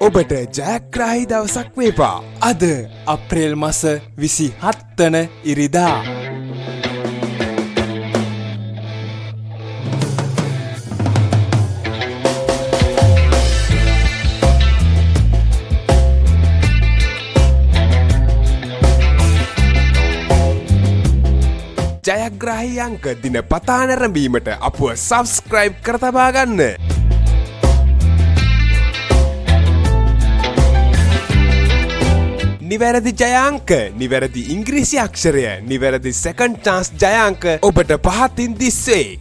ඔබට ජයග්‍රාහී දවසක් වේවා. අද අප්‍රේල් මාස 27 වන ඉරිදා. ජයග්‍රාහී අංක දිනපතා නැරඹීමට අපව සබ්ස්ක්‍රයිබ් කර තබා ගන්න. නිවැරදි ජයාංක, නිවැරදි ඉංග්‍රීසි අක්ෂරය, නිවැරදි සෙකන්ඩ් චාන්ස් ජයාංක ඔබට පහතින් දිස්සේ.